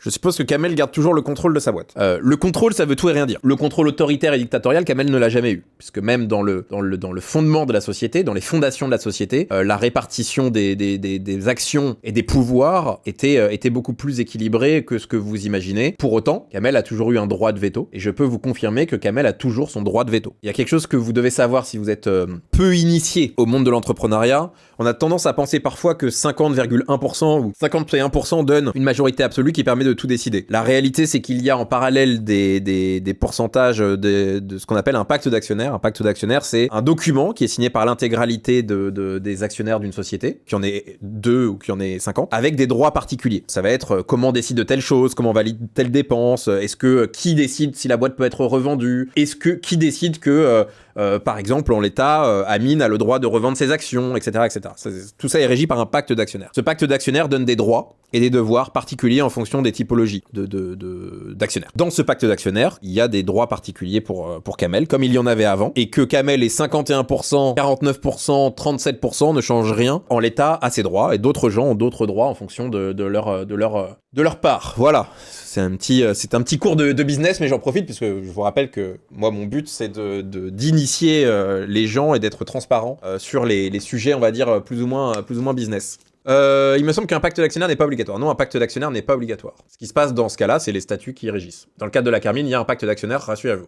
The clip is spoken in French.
Je suppose que Kamel garde toujours le contrôle de sa boîte. Le contrôle, ça veut tout et rien dire. Le contrôle autoritaire et dictatorial, Kamel ne l'a jamais eu. Puisque même dans le fondement de la société, dans les fondations de la société, la répartition des actions et des pouvoirs était beaucoup plus équilibrée que ce que vous imaginez. Pour autant, Kamel a toujours eu un droit de veto. Et je peux vous confirmer que Kamel a toujours son droit de veto. Il y a quelque chose que vous devez savoir si vous êtes peu initié au monde de l'entrepreneuriat. On a tendance à penser parfois que 50,1% ou 51% donnent une majorité absolue qui permet de tout décider. La réalité, c'est qu'il y a en parallèle des pourcentages de ce qu'on appelle un pacte d'actionnaires. Un pacte d'actionnaires, c'est un document qui est signé par l'intégralité des actionnaires d'une société, qu'il y en ait 2 ou qu'il y en ait 50, avec des droits particuliers. Ça va être comment on décide de telle chose, comment on valide telle dépense, qui décide si la boîte peut être revendue, qui décide que par exemple, en l'état, Amine a le droit de revendre ses actions, etc., etc. Tout ça est régi par un pacte d'actionnaires. Ce pacte d'actionnaires donne des droits et des devoirs particuliers en fonction des typologies d'actionnaires. Dans ce pacte d'actionnaires, il y a des droits particuliers pour Kamel, comme il y en avait avant, et que Kamel ait 51%, 49%, 37% ne change rien en l'état à ses droits, et d'autres gens ont d'autres droits en fonction de leur part. Voilà. C'est un petit cours de business, mais j'en profite puisque je vous rappelle que moi, mon but, c'est d'initier les gens et d'être transparent sur les sujets, on va dire, plus ou moins business. Il me semble qu'un pacte d'actionnaire n'est pas obligatoire. Non, un pacte d'actionnaire n'est pas obligatoire. Ce qui se passe dans ce cas-là, c'est les statuts qui régissent. Dans le cadre de la Carmine, il y a un pacte d'actionnaire, rassurez-vous.